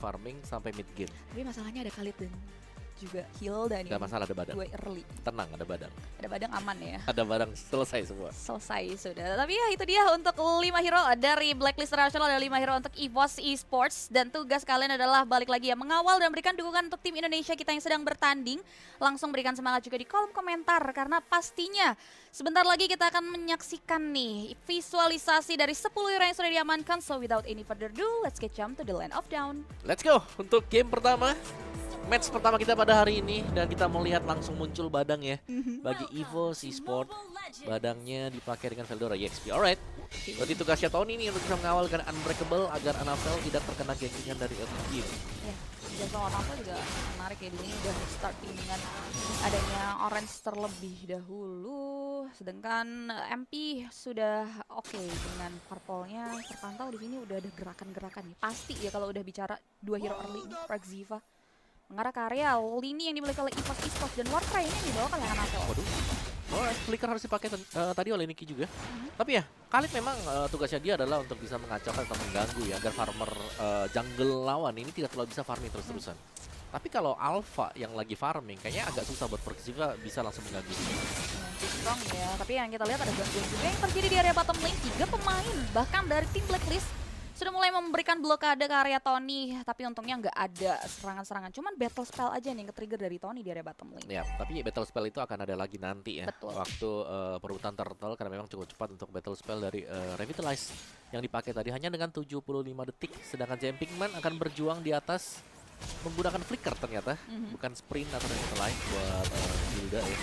farming sampai mid game. Tapi masalahnya ada Khalid dan juga Hilda nih. Gak masalah, ada badang. Gue early. Tenang, ada badang. Ada badang aman ya. Ada badang, selesai semua. Selesai sudah. Tapi ya itu dia untuk 5 hero dari Blacklist International, ada 5 hero untuk EVOS Esports. Dan tugas kalian adalah balik lagi ya, mengawal dan berikan dukungan untuk tim Indonesia kita yang sedang bertanding. Langsung berikan semangat juga di kolom komentar, karena pastinya sebentar lagi kita akan menyaksikan nih visualisasi dari 10 hero yang sudah diamankan. So without any further ado, let's get jump to the land of down. Let's go untuk game pertama. Match pertama kita pada hari ini, dan kita melihat langsung muncul badang ya. Bagi EVOS Esports, badangnya dipakai dengan Veldora EXP. Alright, berarti tugasnya Tony ini untuk bisa mengawal dengan Unbreakable agar Anafel tidak terkena gankingan dari early game. Ya, Jason Anafel juga menarik ya, di sini udah starting dengan adanya orange terlebih dahulu, sedangkan MP sudah oke dengan purple-nya terpantau. Di sini udah ada gerakan-gerakan nih. Pasti ya kalau udah bicara 2 hero early ini, Praxiva mengarah ke area lini yang dimiliki oleh EVOS Esports, dan Warcry ini dibawa oleh Anafel. Waduh. Alright, flicker harus dipakai tadi oleh Niki juga. Tapi ya, Khalid memang tugasnya dia adalah untuk bisa mengacaukan atau mengganggu ya, agar farmer jungle lawan ini tidak terlalu bisa farming terus-terusan. Tapi kalau Alpha yang lagi farming, kayaknya agak susah buat Praxiva bisa langsung mengganggu. Strong ya, tapi yang kita lihat ada gangguan juga yang terjadi di area bottom lane. 3 pemain bahkan dari tim Blacklist sudah mulai memberikan blokade ke area Tony, tapi untungnya nggak ada serangan-serangan. Cuman battle spell aja nih yang ke-trigger dari Tony di area bottom lane. Ya, tapi battle spell itu akan ada lagi nanti ya. Betul. Waktu perebutan turtle, karena memang cukup cepat untuk battle spell dari Revitalize yang dipakai tadi hanya dengan 75 detik. Sedangkan Jumpingman akan berjuang di atas menggunakan flicker ternyata, bukan sprint atau Revitalize buat Hilda ya.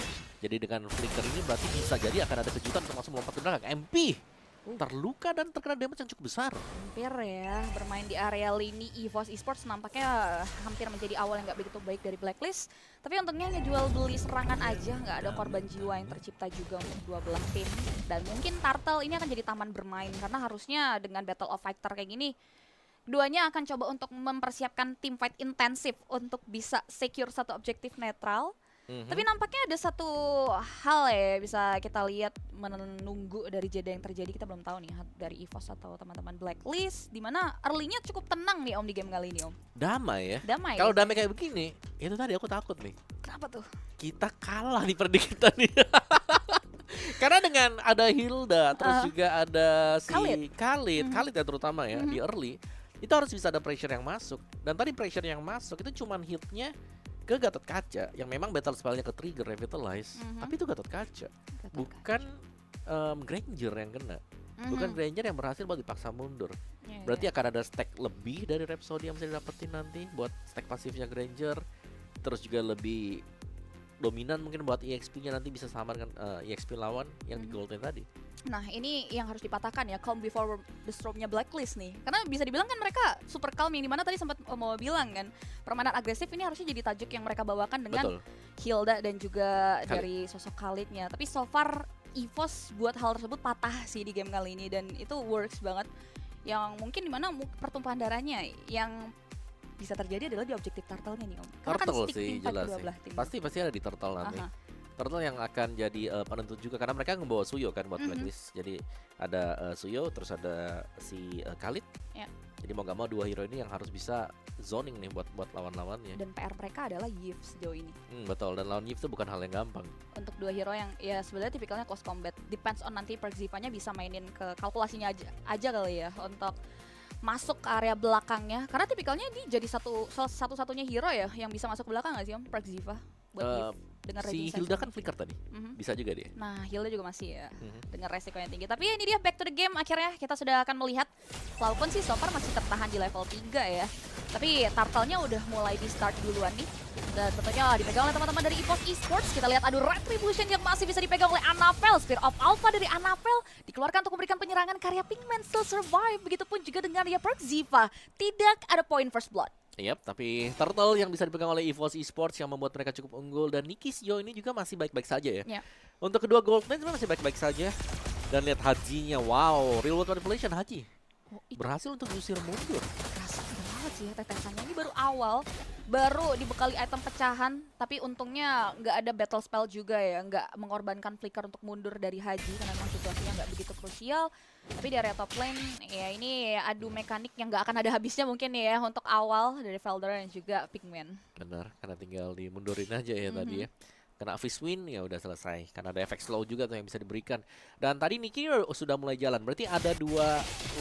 Jadi dengan flicker ini berarti bisa jadi akan ada kejutan untuk langsung melompat ke belakang. MP terluka dan terkena damage yang cukup besar. Hampir ya, bermain di area lini EVOS Esports nampaknya hampir menjadi awal yang nggak begitu baik dari Blacklist. Tapi untungnya ngejual beli serangan aja, nggak ada korban jiwa yang tercipta juga untuk dua belah tim. Dan mungkin Turtle ini akan jadi taman bermain, karena harusnya dengan Battle of Fighter kayak gini, keduanya akan coba untuk mempersiapkan tim fight intensif untuk bisa secure satu objektif netral. Tapi nampaknya ada satu hal ya bisa kita lihat menunggu dari jeda yang terjadi. Kita belum tahu nih dari EVOS atau teman-teman Blacklist, dimana early-nya cukup tenang nih Om di game kali ini Om. Damai ya. Damai. Kalau damai kayak begini, itu tadi aku takut nih. Kenapa tuh? Kita kalah di perdikitan nih. Karena dengan ada Hilda, terus juga ada si Khalid ya terutama ya di early, itu harus bisa ada pressure yang masuk. Dan tadi pressure yang masuk itu cuman hitnya ke Gatot Kaca, yang memang battle spellnya ke trigger Revitalize, tapi itu Gatot Kaca, bukan Granger yang kena, bukan Granger yang berhasil buat dipaksa mundur. Berarti akan ada stack lebih dari Rhapsody yang bisa didapetin nanti buat stack pasifnya Granger, terus juga lebih dominan mungkin buat EXP-nya nanti bisa sama dengan EXP lawan yang di Golden tadi. Nah ini yang harus dipatahkan ya, calm before the storm-nya Blacklist nih. Karena bisa dibilang kan mereka super calm, yang dimana tadi sempat mau bilang kan, permainan agresif ini harusnya jadi tajuk yang mereka bawakan dengan Hilda dan juga dari sosok Khalidnya. Tapi so far EVOS buat hal tersebut patah sih di game kali ini, dan itu works banget. Yang mungkin dimana pertumpahan darahnya yang bisa terjadi adalah di objektif turtle-nya nih Om. Karena Turtle kan sih jelas sih. Pasti ada di turtle nanti. Turtle yang akan jadi penentu juga, karena mereka ngebawa Suyo kan buat Blacklist. Jadi ada Suyo, terus ada si Khalid. Jadi mau gak mau dua hero ini yang harus bisa zoning nih buat lawan-lawannya. Dan PR mereka adalah Yves sejauh ini. Betul, dan lawan Yves itu bukan hal yang gampang. Untuk dua hero yang ya sebenarnya tipikalnya close combat. Depends on nanti Praxiva-nya bisa mainin ke kalkulasinya aja kali ya untuk masuk ke area belakangnya. Karena tipikalnya dia jadi satu-satunya hero ya yang bisa masuk ke belakang gak sih Om, Praxiva? Buat si Hilda kan flicker tadi, bisa juga dia. Nah Hilda juga masih ya, dengan resiko yang tinggi. Tapi ini dia back to the game, akhirnya kita sudah akan melihat. Walaupun sih so far masih tertahan di level 3 ya, tapi turtle-nya udah mulai di start duluan nih. Dan tentunya dipegang oleh teman-teman dari EVOS Esports. Kita lihat ada Retribution yang masih bisa dipegang oleh Anafel. Spear of Alpha dari Anafel dikeluarkan untuk memberikan penyerangan, karya Pinkman still survive. Begitupun juga dengan ya Praxiva, tidak ada point first blood. Tapi Turtle yang bisa dipegang oleh EVOS Esports yang membuat mereka cukup unggul, dan Niki Sio ini juga masih baik-baik saja ya. Untuk kedua gold lane masih baik-baik saja. Dan lihat Hajinya, wow, real world manipulation Haji berhasil untuk diusir mundur. Kerasa banget sih ya tetesannya, ini baru awal awal baru dibekali item pecahan, tapi untungnya nggak ada battle spell juga ya, nggak mengorbankan flicker untuk mundur dari Haji karena memang situasinya nggak begitu krusial. Tapi di area top lane ya ini adu mekanik yang nggak akan ada habisnya mungkin ya untuk awal dari Felder dan juga Pigman. Benar, karena tinggal dimundurin aja ya tadi ya. Kena Fizz win ya udah selesai. Karena ada efek slow juga tuh yang bisa diberikan. Dan tadi Niki sudah mulai jalan. Berarti ada 2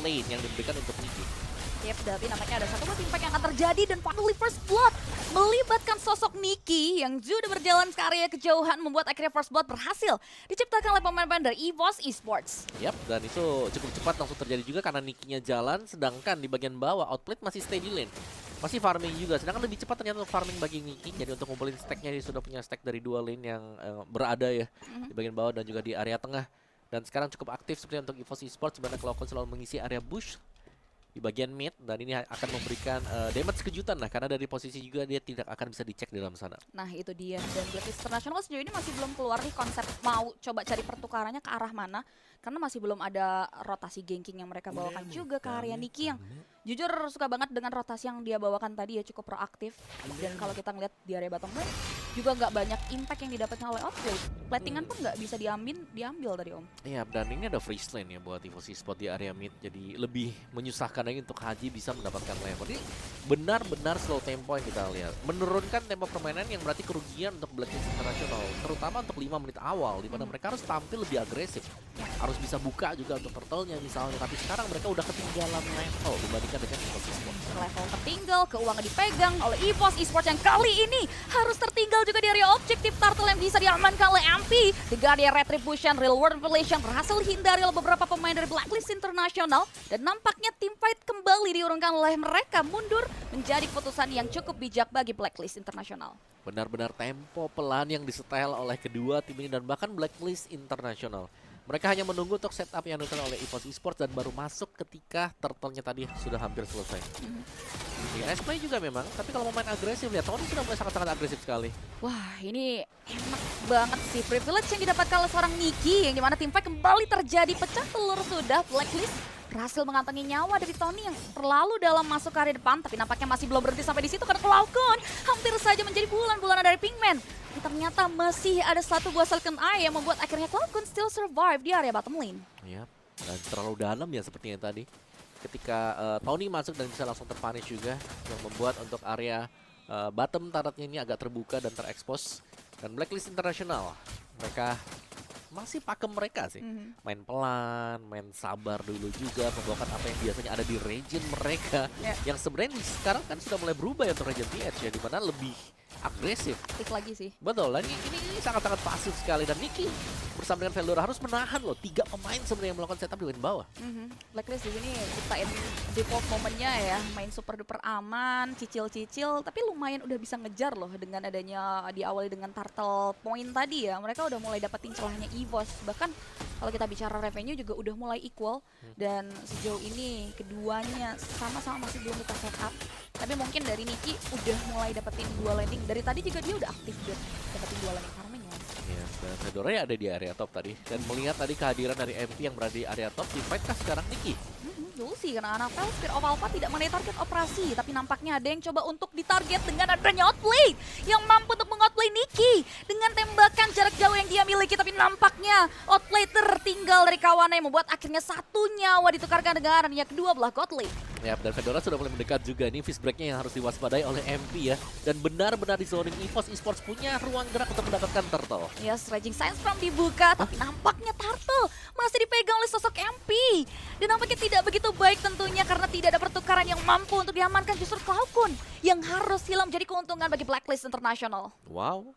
lane yang diberikan untuk Niki. Yep, tapi nampaknya ada satu buah impact yang akan terjadi dan finally first blood melibatkan sosok Niki yang sudah berjalan ke area kejauhan membuat akhirnya first blood berhasil diciptakan oleh pemain-pemain dari EVOS Esports. Yap, dan itu cukup cepat langsung terjadi juga karena Nikinya jalan, sedangkan di bagian bawah Outplate masih stay di lane. Masih farming juga, sedangkan lebih cepat ternyata untuk farming bagi Niki. Jadi untuk ngumpulin stacknya dia sudah punya stack dari 2 lane yang berada ya di bagian bawah dan juga di area tengah. Dan sekarang cukup aktif seperti untuk EVOS Esports, sebenarnya Cloud9 selalu mengisi area bush di bagian mid, dan ini akan memberikan damage kejutan lah karena dari posisi juga dia tidak akan bisa dicek di dalam sana. Nah itu dia, dan Blacklist International sejauh ini masih belum keluar nih konsep mau coba cari pertukarannya ke arah mana, karena masih belum ada rotasi ganking yang mereka bawakan juga ke area Niki yang jujur suka banget dengan rotasi yang dia bawakan tadi ya, cukup proaktif. Dan kalau kita ngeliat di area bottom lane juga nggak banyak impact yang didapatkan oleh Outplate. Platingan pun nggak bisa diambil dari Om. Iya, dan ini ada freeze lane ya buat EVOS Esports di area mid, jadi lebih menyusahkan lagi untuk Haji bisa mendapatkan level. Ini benar-benar slow tempo yang kita lihat, menurunkan tempo permainan yang berarti kerugian untuk Blacklist International, terutama untuk 5 menit awal di mana mereka harus tampil lebih agresif, harus bisa buka juga untuk turtle-nya misalnya, tapi sekarang mereka udah ketinggalan level dibandingkan dengan EVOS Esports. Level tertinggal, keuangan dipegang oleh EVOS Esports yang kali ini harus tertinggal juga di area objektif turtle yang bisa diamankan oleh MP. The Guardian Retribution, Real World Revelation berhasil dihindari oleh beberapa pemain dari Blacklist International, dan nampaknya team fight kembali diurungkan oleh mereka mundur menjadi keputusan yang cukup bijak bagi Blacklist International. Benar-benar tempo pelan yang disetel oleh kedua tim ini dan bahkan Blacklist International. Mereka hanya menunggu untuk setup yang dilakukan oleh EVOS Esports dan baru masuk ketika turtle-nya tadi sudah hampir selesai. Nice play juga memang, tapi kalau mau main agresif lihat Tony sudah mulai sangat-sangat agresif sekali. Wah, ini enak banget sih privilege yang didapatkan oleh seorang Niki, yang dimana tim fight kembali terjadi pecah telur sudah. Blacklist berhasil mengantongi nyawa dari Tony yang terlalu dalam masuk ke area depan, tapi nampaknya masih belum berhenti sampai di situ karena Cloud9 hampir saja menjadi bulan-bulanan dari Pigman. Tapi ternyata masih ada satu buah Silken Eye yang membuat akhirnya Cloud9 still survive di area bottom lane. Iya, dan terlalu dalam ya sepertinya tadi. Ketika Tony masuk dan bisa langsung terpunish juga, yang membuat untuk area bottom turretnya ini agak terbuka dan terekspos. Dan Blacklist International, mereka masih pakem mereka sih. Main pelan, main sabar dulu juga, membawakan apa yang biasanya ada di region mereka. Yang sebenarnya sekarang kan sudah mulai berubah ya untuk region TH ya, dimana lebih agresif. Aktif lagi sih. Betul, dan ini sangat-sangat pasif sekali. Dan Niki bersama dengan Veldora harus menahan loh 3 pemain sebenarnya yang melakukan setup di lane bawah. Blacklist di sini ciptain default momennya ya, main super duper aman, cicil-cicil, tapi lumayan udah bisa ngejar loh dengan adanya diawali dengan turtle point tadi ya. Mereka udah mulai dapetin celahnya EVOS. Bahkan kalau kita bicara revenue juga udah mulai equal, dan sejauh ini keduanya sama-sama masih belum buka setup. Tapi mungkin dari Niki udah mulai dapetin 2 landing. Dari tadi juga dia udah aktif buat dapetin 2 landing farming ya. Ya, dan Fedora ya ada di area top tadi. Dan melihat tadi kehadiran dari MP yang berada di area top, di fight kah sekarang Niki? You'll see, karena Anapel Spear of Alpha tidak mengenai target operasi, tapi nampaknya ada yang coba untuk ditarget dengan adanya outplay yang mampu untuk meng-outplay Niki dengan tembakan jarak jauh yang dia miliki, tapi nampaknya outplay tertinggal dari kawannya yang membuat akhirnya satu nyawa ditukarkan dengan adanya kedua belah Godly. Ya, dan Fedora sudah mulai mendekat juga nih, fist break-nya yang harus diwaspadai oleh MP ya. Dan benar-benar di zoning EVOS Esports punya ruang gerak untuk mendapatkan turtle. Yes, Raging Science From dibuka, tapi nampaknya turtle masih dipegang oleh sosok MP. Dan nampaknya tidak begitu baik tentunya karena tidak ada pertukaran yang mampu untuk diamankan, justru Cloud9 yang harus hilang menjadi keuntungan bagi Blacklist International. Wow.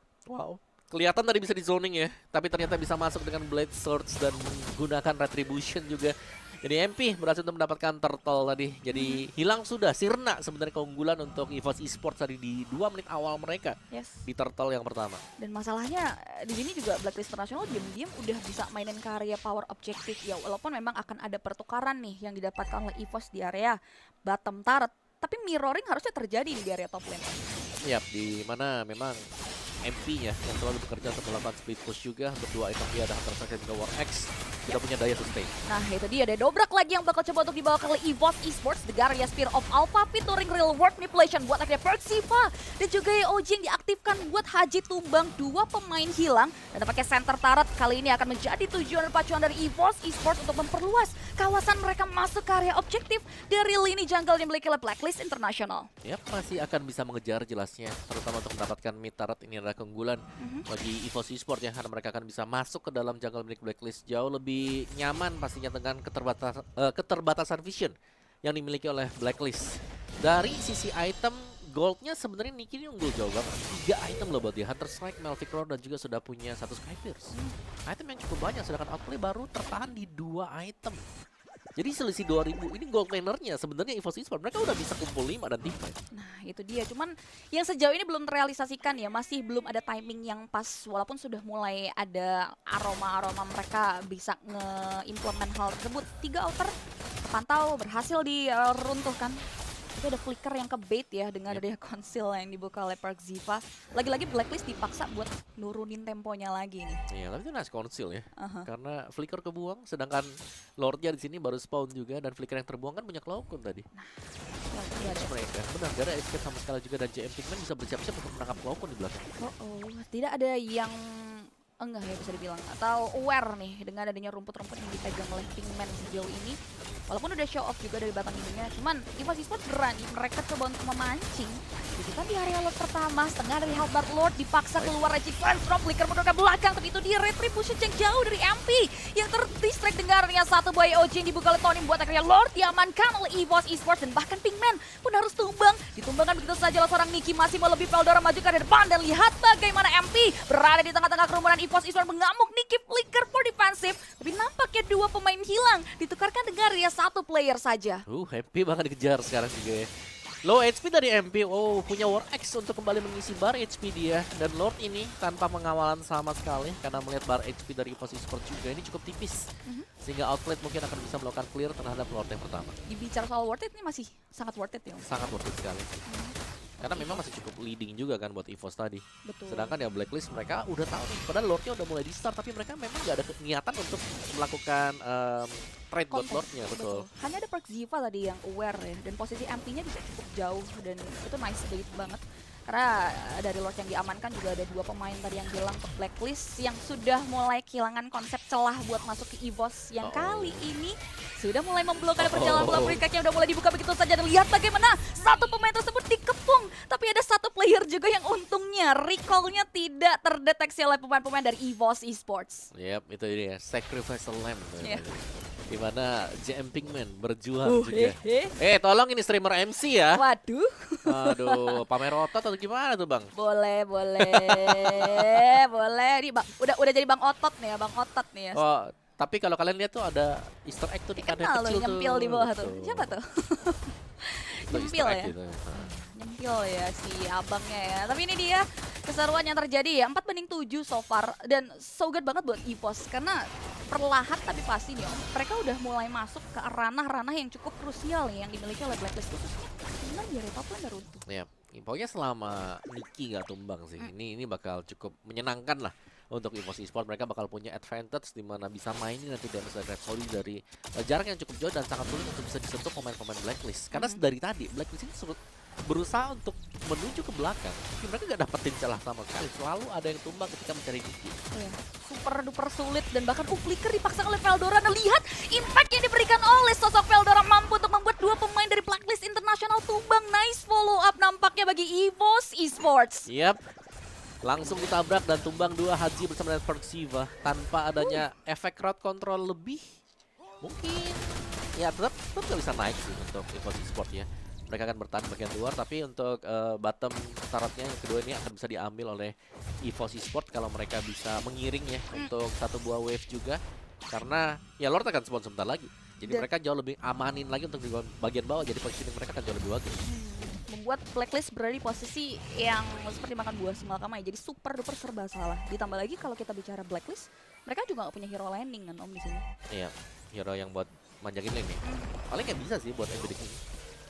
Kelihatan tadi bisa di zoning ya, tapi ternyata bisa masuk dengan Blade Swords dan menggunakan Retribution juga. Jadi MP berhasil untuk mendapatkan turtle tadi. Jadi hilang sudah, sirna sebenarnya keunggulan untuk EVOS Esports tadi di 2 menit awal mereka. Yes. Di turtle yang pertama. Dan masalahnya di sini juga Blacklist International diam-diam udah bisa mainin ke area power objektif ya, walaupun memang akan ada pertukaran nih yang didapatkan oleh EVOS di area bottom turret. Tapi mirroring harusnya terjadi di area top lane. Yap, di mana memang MP-nya yang selalu bekerja untuk melakukan split push juga. Berdua item dia ada Hunter Strike dan juga War X. Tidak punya daya sustain. Nah itu dia, ada dobrak lagi yang bakal coba untuk dibawa ke EVOS Esports. The Garia Spear of Alpha featuring Real World Manipulation buat akhirnya Perxiva. Dan juga EOG yang diaktifkan buat Haji tumbang 2 pemain hilang. Dan pakai center turret kali ini akan menjadi tujuan dan pacuan dari EVOS Esports untuk memperluas kawasan mereka masuk ke area objektif dari lini jungle yang dimiliki oleh Blacklist International. Ya masih akan bisa mengejar jelasnya. Terutama untuk mendapatkan mid turret ini adalah keunggulan bagi EVOS Esports ya. Karena mereka akan bisa masuk ke dalam jungle milik Blacklist jauh lebih nyaman pastinya dengan keterbatasan vision yang dimiliki oleh Blacklist. Dari sisi item, goldnya sebenarnya Niki ini unggul jauh banget. 3 item loh buat dia, Hunter Strike, Melvic Roar, dan juga sudah punya 1 Skypierce. Item yang cukup banyak, sedangkan outplay baru tertahan di 2 item. Jadi selisih 2000, ini gold lanernya sebenarnya EVOS Esports mereka udah bisa kumpul 5 dan tim fight. Nah itu dia, cuman yang sejauh ini belum terrealisasikan ya, masih belum ada timing yang pas. Walaupun sudah mulai ada aroma-aroma mereka bisa nge-implement hal tersebut. 3 outer terpantau berhasil diruntuhkan. Tapi ada flicker yang ke-bait ya dengan adanya conceal yang dibuka oleh Perxiva. Lagi-lagi Blacklist dipaksa buat nurunin temponya lagi nih. Iya, tapi itu nice conceal ya. Karena flicker kebuang, sedangkan Lordnya di sini baru spawn juga dan flicker yang terbuang kan punya Cloakun tadi. Mereka benar, gak ada escape sama sekali juga dan JM Pigman bisa bersiap-siap untuk menangkap Cloakun di belakang. Tidak ada yang enggak ya bisa dibilang, atau aware nih dengan adanya rumput-rumput yang dipegang oleh Pigman sejauh ini. Walaupun udah show off juga dari batang hidungnya, cuman EVOS Esports berani mereka coba untuk memancing. Jadi kan di area lot pertama, setengah dari Halberd Lord dipaksa keluar Reggie Fans from flicker mundur ke belakang, tapi itu dia retribution yang jauh dari MP yang terdistract dengarnya satu buah EOG yang dibuka oleh Tony buat akhirnya Lord diamankan oleh EVOS Esports dan bahkan Pigman pun harus tumbang. Ditumbangkan begitu saja oleh seorang Niki, masih melebih Veldora maju ke depan dan lihat bagaimana MP berada di tengah-tengah kerumunan EVOS Esports mengamuk. Niki flicker for defensive, tapi nampaknya 2 pemain hilang ditukarkan dengan Garia 1 player saja. MP banget dikejar sekarang juga ya. Low HP dari MP, punya War X untuk kembali mengisi bar HP dia. Dan Lord ini tanpa pengawalan sama sekali karena melihat bar HP dari EVOS Esports juga ini cukup tipis. Sehingga outlet mungkin akan bisa melakukan clear terhadap Lord yang pertama. Dibicara soal worth it, ini masih sangat worth it ya. Sangat worth it sekali. Karena memang masih cukup leading juga kan buat EVOS tadi. Betul. Sedangkan ya Blacklist mereka udah tahu nih, padahal Lordnya udah mulai di start, tapi mereka memang gak ada niatan untuk melakukan trade buat Lordnya, betul. Hanya ada Perxiva tadi yang aware ya, dan posisi MP-nya juga cukup jauh dan itu nice banget. Karena dari Lord yang diamankan juga ada 2 pemain tadi yang hilang ke Blacklist yang sudah mulai kehilangan konsep celah buat masuk ke EVOS yang kali ini sudah mulai memblokade perjalanan bola free yang udah mulai dibuka begitu saja. Dan lihat bagaimana 1 pemain tersebut dikepung, tapi ada 1 player juga yang untungnya recall-nya tidak terdeteksi oleh pemain-pemain dari EVOS Esports. Yap, itu dia Sacrifice Lamb. Dimana JM Pigman berjuang juga. Tolong ini streamer MC ya. Waduh. Aduh, pamer otot atau gimana tuh Bang? Boleh. Nih Bang, udah jadi Bang Otot nih ya, Bang Otot nih ya. Tapi kalau kalian lihat tuh ada Easter egg tuh di kanan kecil tuh. Nyempil di bawah tuh. Siapa tuh? Nyempil ya. Gitu. Nyempil ya si abangnya ya. Tapi ini dia keseruan yang terjadi ya. 4-7 so far dan so good banget buat EVOS karena perlahan tapi pasti nih mereka udah mulai masuk ke ranah-ranah yang cukup krusial nih yang dimiliki oleh Blacklist khususnya. Benar ya, top lane udah runtuh. Ya, pokoknya selama Niki gak tumbang sih, ini bakal cukup menyenangkan lah untuk EVOS Esports. Mereka bakal punya advantage di mana bisa mainin nanti damage dari Rhapsody dari jarak yang cukup jauh dan sangat sulit untuk bisa disentuh pemain-pemain Blacklist. Karena dari tadi Blacklist ini berusaha untuk menuju ke belakang, tapi mereka gak dapetin celah sama sekali. Selalu ada yang tumbang ketika mencari Niki. Super duper sulit dan bahkan flicker dipaksa oleh Veldora. Nah, lihat impact yang diberikan oleh sosok Veldora mampu untuk membuat 2 pemain dari Blacklist International tumbang. Nice follow up nampaknya bagi EVOS Esports. Yap. Langsung ditabrak dan tumbang 2 Haji bersama dengan Perxiva tanpa adanya efek crowd control lebih. Mungkin ya tetap gak bisa naik sih untuk EVOS Esports ya. Mereka akan bertahan bagian luar, tapi untuk bottom syaratnya yang kedua ini akan bisa diambil oleh EVOS Esports kalau mereka bisa mengiring ya untuk 1 buah wave juga. Karena ya Lord akan spawn sebentar lagi. Jadi mereka jauh lebih amanin lagi untuk di bagian bawah, jadi positioning mereka akan jauh lebih bagus. Membuat Blacklist berada di posisi yang seperti makan buah semalakama ya, jadi super duper serba salah. Ditambah lagi kalau kita bicara Blacklist, mereka juga gak punya hero landing kan Om di sini. Iya, hero yang buat manjangin lane ya. Paling nggak bisa sih buat Embedic ini.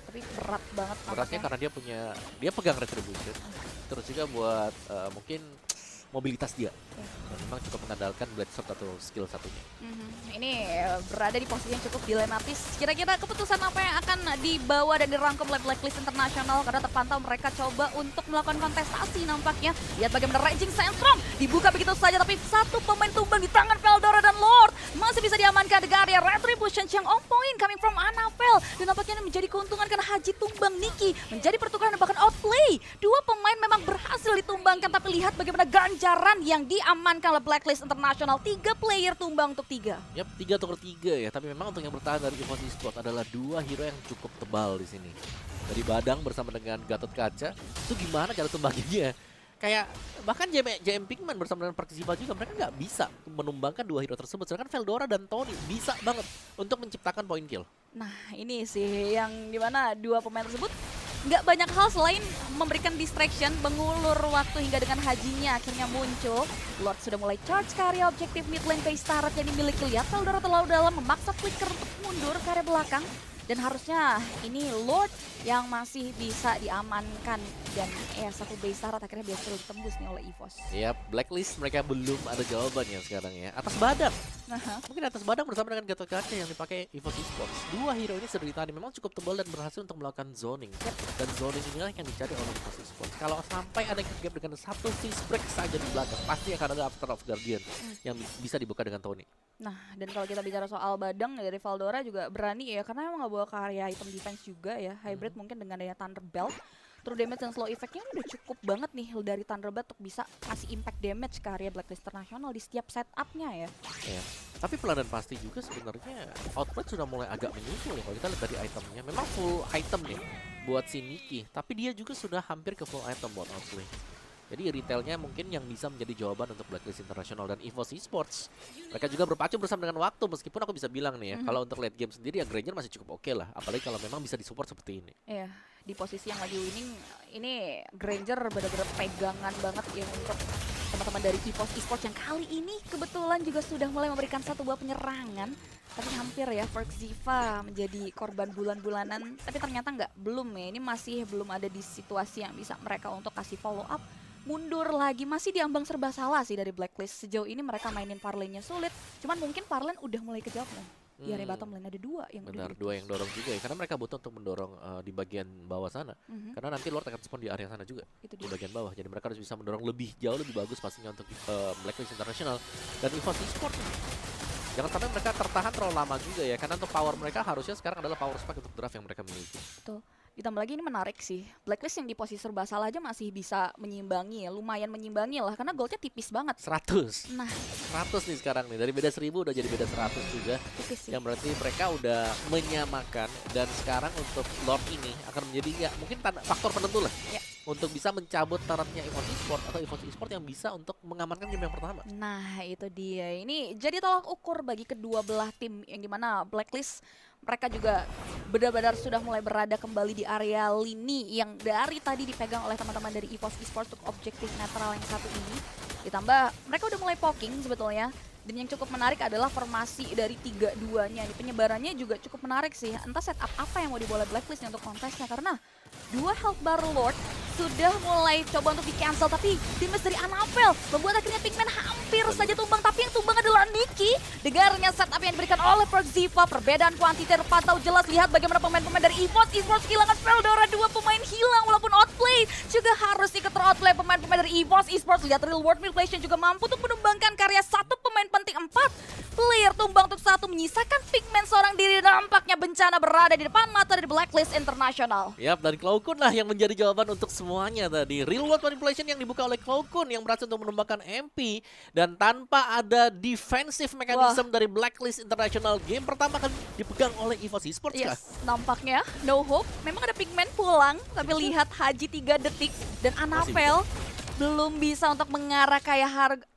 tapi berat banget Beratnya nampaknya. karena dia pegang Retribution. Terus juga buat mungkin mobilitas dia. Dan memang cukup mengandalkan Blade Sword atau skill satunya. Ini berada di posisi yang cukup dilematis. Kira-kira keputusan apa yang akan dibawa dan dirangkum oleh Blacklist International, karena terpantau mereka coba untuk melakukan kontestasi nampaknya. Lihat bagaimana Raging Sandstorm dibuka begitu saja, tapi satu pemain tumbang di tangan Veldora dan Lord masih bisa diamankan dengan area Retribution yang on point coming from Annabelle. Dan nampaknya ini menjadi keuntungan karena Haji tumbang Niki menjadi pertukaran dan bahkan outplay. Dua pemain memang berhasil ditumbangkan, tapi lihat bagaimana ganjaran yang diamankan oleh Blacklist International. 3 player tumbang untuk 3. Yap, 3-3 ya. Tapi memang untuk yang bertahan dari EVOS Esports adalah 2 hero yang cukup tebal di sini. Dari Badang bersama dengan Gatot Kaca. Itu gimana cara tumbanginnya? Kayak bahkan JM Pinkman bersama dengan Perkisipa juga, mereka nggak bisa menumbangkan 2 hero tersebut. Sedangkan Veldora dan Tony bisa banget untuk menciptakan point kill. Nah, ini sih yang dimana dua pemain tersebut nggak banyak hal selain memberikan distraction, mengulur waktu hingga dengan Hajinya akhirnya muncul. Lord sudah mulai charge ke area objektif mid lane base turret yang dimiliki. Lihat Veldora terlalu dalam memaksa Flicker untuk mundur ke area belakang. Dan harusnya ini Lord yang masih bisa diamankan. Dan satu base turret akhirnya berhasil ditembus nih oleh EVOS. Yap, Blacklist mereka belum ada jawabannya sekarang ya. Atas Badang. Mungkin atas Badang bersama dengan Gatot Kaca yang dipakai EVOS Esports. 2 hero ini sudah ditanding, memang cukup tebal dan berhasil untuk melakukan zoning. Dan zoning inilah yang dicari oleh EVOS Esports. Kalau sampai ada yang gap dengan satu fist break saja di belakang, pasti akan ada After of Guardian yang bisa dibuka dengan Tony. Nah, dan kalau kita bicara soal Badang dari Veldora juga berani ya, karena emang nggak bawa ke area item defense juga ya. Hybrid mungkin dengan daya Thunderbelt. True damage dan slow effect-nya udah cukup banget nih dari Thunderbelt untuk bisa kasih impact damage ke area Blacklist International di setiap setup-nya ya. Ya. Tapi pelan dan pasti juga sebenarnya output sudah mulai agak menyusul ya kalau kita lihat dari itemnya. Memang full item nih buat si Niki, tapi dia juga sudah hampir ke full item buat outplay. Jadi retailnya mungkin yang bisa menjadi jawaban untuk Blacklist International dan EVOS Esports. Mereka juga berpacu bersama dengan waktu, meskipun aku bisa bilang nih ya, kalau untuk late game sendiri ya Granger masih cukup oke lah. Apalagi kalau memang bisa disupport seperti ini. Iya, di posisi yang lagi winning, ini Granger benar-benar pegangan banget ya untuk teman-teman dari EVOS Esports yang kali ini kebetulan juga sudah mulai memberikan satu buah penyerangan. Tapi hampir ya Perkisipa menjadi korban bulan-bulanan, tapi ternyata belum ya. Ini masih belum ada di situasi yang bisa mereka untuk kasih follow up. Mundur lagi, masih diambang serba salah sih dari Blacklist. Sejauh ini mereka mainin Farlane-nya sulit, cuman mungkin Farlane udah mulai kejawab nih. Di area bottom lane ada 2 yang benar, 2 yang dorong juga ya, karena mereka butuh untuk mendorong di bagian bawah sana. Karena nanti Lord akan spawn di area sana juga, di bagian bawah. Jadi mereka harus bisa mendorong jauh lebih bagus pastinya untuk Blacklist International dan EVOS Esports. Jangan sampai mereka tertahan terlalu lama juga ya, karena untuk power mereka harusnya sekarang adalah power spike untuk draft yang mereka miliki. Betul. Ditambah lagi ini menarik sih, Blacklist yang di posisi serba salah aja masih bisa menyimbangi ya, lumayan menyimbangi lah, karena goldnya tipis banget. 100. Nah, 100 nih sekarang nih, dari beda 1000 udah jadi beda 100 juga. tipis sih. Yang berarti mereka udah menyamakan, dan sekarang untuk Lord ini akan menjadi ya mungkin faktor penentu lah. Ya. Untuk bisa mencabut tarotnya EVOS Esports atau EVOS Esports yang bisa untuk mengamankan game yang pertama. Nah, itu dia. Ini jadi tolak ukur bagi kedua belah tim yang dimana Blacklist mereka juga benar-benar sudah mulai berada kembali di area lini yang dari tadi dipegang oleh teman-teman dari EVOS Esports untuk objektif netral yang satu ini. Ditambah mereka udah mulai poking sebetulnya. Dan yang cukup menarik adalah formasi dari 3-2-nya. Penyebarannya juga cukup menarik sih. Entah setup apa yang mau dibawa Blacklist untuk kontesnya. Karena 2 health bar Lord sudah mulai coba untuk di-cancel. Tapi damage dari Annabelle membuat akhirnya Pinkman hampir saja tumbang. Tapi yang tumbang adalah Niki. Dengarnya setup yang diberikan oleh Perkisipa. Perbedaan kuantiti terpantau jelas. Lihat bagaimana pemain-pemain dari EVOS Esports kehilangan Veldora. 2 pemain hilang walaupun outplay. Juga harus ikut ter-outplay pemain-pemain dari EVOS Esports. Lihat real world manipulation juga mampu untuk menumbangkan karya satu pemain penting. 4 player tumbang untuk 1, menyisakan Pinkman seorang diri. Nampaknya bencana berada di depan mata dari Blacklist International. Yap, dari Cloudkun lah yang menjadi jawaban untuk semuanya tadi. Real world manipulation yang dibuka oleh Cloudkun yang berhasil untuk menumbangkan MP. Dan tanpa ada defensive mechanism dari Blacklist International, game pertama akan dipegang oleh EVOS Esports kah? Yes, nampaknya no hope. Memang ada Pinkman pulang, tapi lihat Haji 3 detik dan Annabelle belum bisa untuk mengarah ke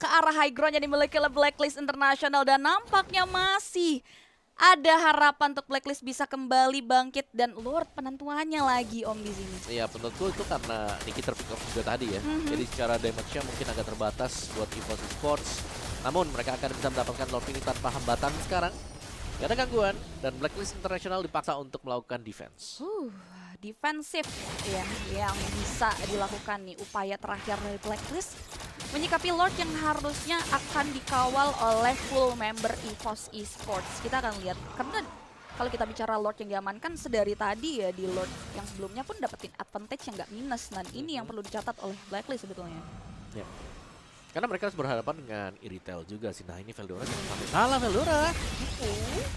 arah high ground yang dimiliki oleh Blacklist International. Dan nampaknya masih ada harapan untuk Blacklist bisa kembali bangkit. Dan Lord penentuannya lagi Om di sini. Iya, menurutku itu karena Niki terpick off juga tadi ya. Jadi secara damage-nya mungkin agak terbatas buat EVOS Esports. Namun mereka akan bisa mendapatkan Lord ini tanpa hambatan sekarang. Gak ada gangguan dan Blacklist International dipaksa untuk melakukan defense. defensif ya yang bisa dilakukan nih. Upaya terakhir dari Blacklist menyikapi Lord yang harusnya akan dikawal oleh full member EVOS Esports. Kita akan lihat, karena kalau kita bicara Lord yang diamankan sedari tadi ya, di Lord yang sebelumnya pun dapetin advantage yang nggak minus. Dan ini yang perlu dicatat oleh Blacklist sebetulnya. Ya. Karena mereka harus berhadapan dengan Iritel juga sih. Nah ini Veldora jangan sampai salah Veldora.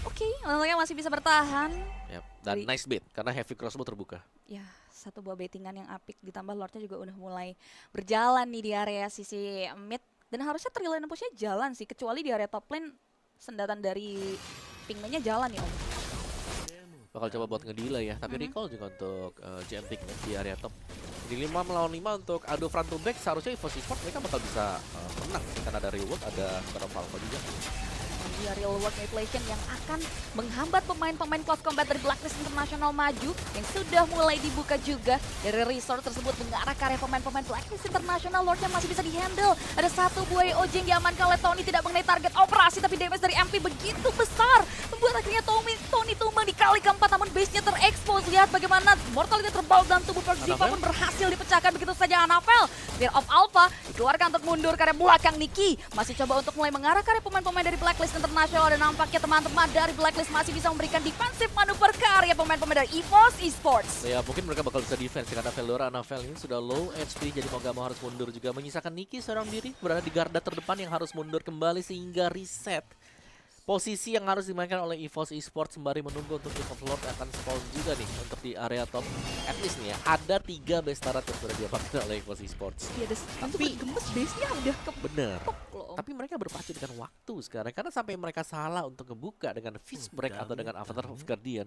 Oke, nampaknya masih bisa bertahan. Yap. Dan nice bait karena heavy crossbow terbuka. Ya, satu buah bettingan yang apik, ditambah Lordnya juga udah mulai berjalan nih di area sisi mid. Dan harusnya trill lane push-nya jalan sih, kecuali di area top lane sendatan dari pingmennya jalan ya Om. Bakal coba buat ngedelay ya, tapi recall juga untuk jumping di area top. Di 5 melawan 5 untuk adu front to back, seharusnya EVOS Esports mereka bakal bisa menang karena ada reward, ada Shadow Alpha juga. Dia real world manipulation yang akan menghambat pemain-pemain close combat dari Blacklist International maju yang sudah mulai dibuka juga dari resort tersebut mengarah ke area pemain-pemain Blacklist International. Lordnya masih bisa dihandle. Ada satu buaya OJ yang diamankan oleh Tony, tidak mengenai target operasi, tapi damage dari MP begitu besar membuat akhirnya Tony tumbang di kali keempat, namun base-nya terekspos. Lihat bagaimana mortality terbaut dan tubuh Perk Ziva pun berhasil dipecahkan begitu saja. Anafel, Fear of Alpha dikeluarkan untuk mundur ke area belakang. Niki masih coba untuk mulai mengarah ke area pemain-pemain dari Blacklist International, dan nampaknya teman-teman dari Blacklist masih bisa memberikan defensif manuver ke area pemain-pemain dari EVOS Esports. Ya mungkin mereka bakal bisa defense karena Veldora Anafel ini sudah low HP, jadi mau gak mau harus mundur juga, menyisakan Niki seorang diri berada di garda terdepan yang harus mundur kembali sehingga reset posisi yang harus dimainkan oleh EVOS Esports sembari menunggu untuk King of Lord akan spawn juga nih untuk di area top. At least nih ya, ada 3 base turret yang sudah diapakan oleh EVOS Esports. Iya, tapi gemes base-nya udah bener. Tapi mereka berpacu dengan waktu sekarang, karena sampai mereka salah untuk ngebuka dengan Fist Break atau dengan Avatar of Guardian,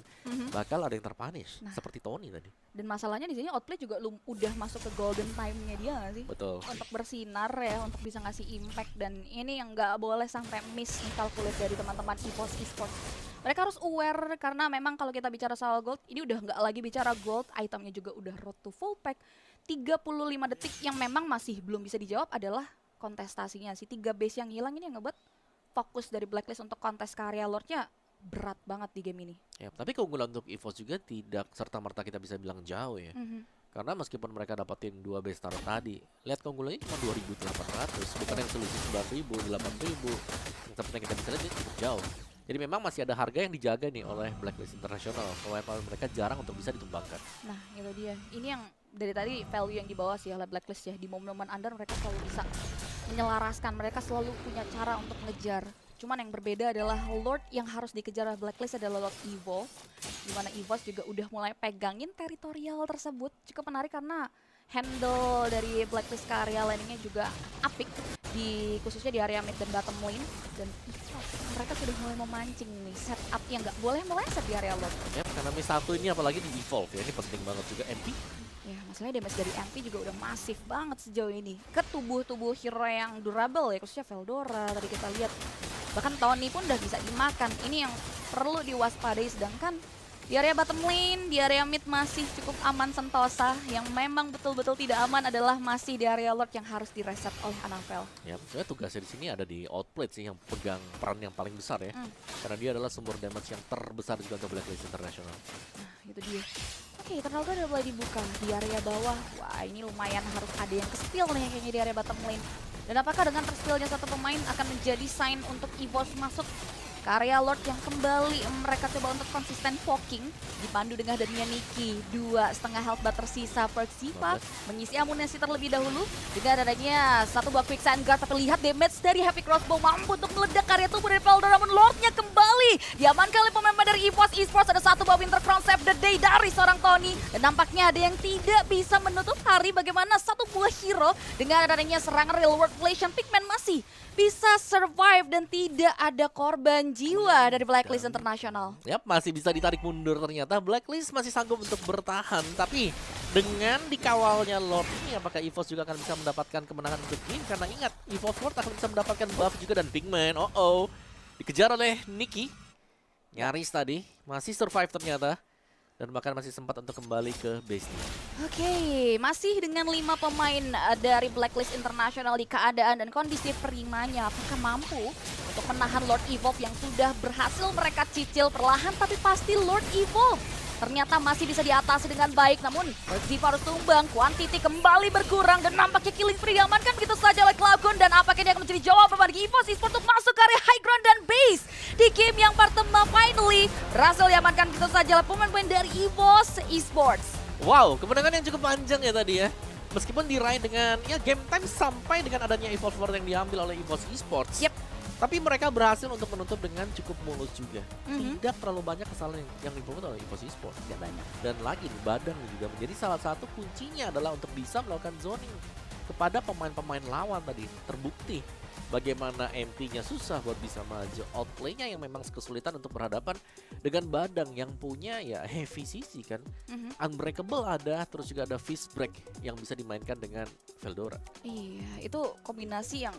bakal ada yang terpunish, seperti Tony tadi. Dan masalahnya di sini outplay juga udah masuk ke golden time-nya dia nggak sih? Betul. Untuk bersinar ya, untuk bisa ngasih impact, dan ini yang nggak boleh sampai miss nih calculate dari teman-teman EVOS Esports. Mereka harus aware karena memang kalau kita bicara soal gold, ini udah nggak lagi bicara gold, itemnya juga udah road to full pack. 35 detik yang memang masih belum bisa dijawab adalah kontestasinya sih. 3 base yang hilang ini yang ngebuat fokus dari Blacklist untuk kontes ke area Lordnya berat banget di game ini. Ya, tapi keunggulan untuk EVOS juga tidak serta-merta kita bisa bilang jauh ya. Karena meskipun mereka dapetin 2 base turret tadi, lihat keunggulannya cuma 2.800, bukan yang selisih 9.000, 8.000. Yang seperti yang kita bisa lihat cukup jauh. Jadi memang masih ada harga yang dijaga nih oleh Blacklist International. Pemain-pemain mereka jarang untuk bisa ditumbangkan. Nah, itu dia. Ini yang dari tadi value yang dibawa sih oleh Blacklist ya. Di momen-momen under mereka selalu bisa menyelaraskan. Mereka selalu punya cara untuk ngejar. Cuman yang berbeda adalah Lord yang harus dikejar oleh Blacklist adalah Lord Evo. Dimana EVOS juga udah mulai pegangin teritorial tersebut. Cukup menarik karena handle dari Blacklist ke area landingnya juga apik. Khususnya di area mid dan bottom lane. Dan mereka sudah mulai memancing nih setup yang nggak boleh meleset di area Lord. Ya, karena miss 1 ini apalagi di evolve ya, ini penting banget juga MP. Ya, masalahnya damage dari MP juga udah masif banget sejauh ini ke tubuh-tubuh hero yang durable ya, khususnya Veldora tadi kita lihat. Bahkan Tony pun udah bisa dimakan. Ini yang perlu diwaspadai, sedangkan di area bottom lane, di area mid masih cukup aman sentosa. Yang memang betul-betul tidak aman adalah masih di area Lord yang harus direset oleh Anafel. Ya, sebenarnya tugasnya di sini ada di outplay sih yang pegang peran yang paling besar ya. Karena dia adalah sumber damage yang terbesar juga untuk Blacklist International. Nah, itu dia. Oke, Eternal udah mulai dibuka di area bawah. Wah, ini lumayan harus ada yang ke-steal nih kayaknya di area bottom lane. Dan apakah dengan terstealnya satu pemain akan menjadi sign untuk EVOS masuk ke area Lord yang kembali mereka coba untuk konsisten poking, dipandu dengan adanya Niki, 2,5 health bar tersisa. Perk Ziva mengisi amunisi terlebih dahulu dengan adanya satu buah quick sand guard, tapi lihat damage dari heavy crossbow mampu untuk meledak area tubuh dari Veldora, namun Lordnya kembali diamankan oleh pemain dari EVOS Esports. Ada satu buah Winter Crown Save the Day dari seorang Tony, dan nampaknya ada yang tidak bisa menutup hari bagaimana satu buah hero dengan adanya serangan real world relation Pigman masih bisa survive dan tidak ada korban jiwa dari Blacklist International. Yap, masih bisa ditarik mundur ternyata. Blacklist masih sanggup untuk bertahan, tapi dengan dikawalnya Lord ini apakah EVOS juga akan bisa mendapatkan kemenangan untuk ini? Karena ingat, EVOS Lord akan bisa mendapatkan buff juga dan Pigman. Dikejar oleh Niki. Nyaris tadi, masih survive ternyata. Dan bahkan masih sempat untuk kembali ke base-nya. Oke, masih dengan 5 pemain dari Blacklist International di keadaan dan kondisi primanya. Apakah mampu untuk menahan Lord Evolve yang sudah berhasil mereka cicil perlahan, tapi pasti Lord Evolve ternyata masih bisa diatasi dengan baik. Namun Ziva harus tumbang, quantity kembali berkurang dan nampaknya killing spree diamankan begitu saja oleh Cloud9. Dan apakah dia akan menjadi jawaban bagi EVOS Esports untuk masuk ke area high ground dan base di game yang pertama. Finally berhasil diamankan begitu saja oleh pemain-pemain dari EVOS Esports. Wow, kemenangan yang cukup panjang ya tadi ya. Meskipun diraih dengan ya game time sampai dengan adanya Evolve World yang diambil oleh EVOS Esports. Yep. Tapi mereka berhasil untuk menutup dengan cukup mulus juga. Tidak terlalu banyak kesalahan yang dibuat oleh EVOS Esports. Tidak banyak. Dan lagi nih, badan juga menjadi salah satu kuncinya adalah untuk bisa melakukan zoning kepada pemain-pemain lawan tadi. Terbukti bagaimana MP-nya susah buat bisa maju. Outplay-nya yang memang kesulitan untuk berhadapan dengan Badang yang punya ya heavy CC kan. Unbreakable ada, terus juga ada Fist Break yang bisa dimainkan dengan Veldora. Iya, itu kombinasi yang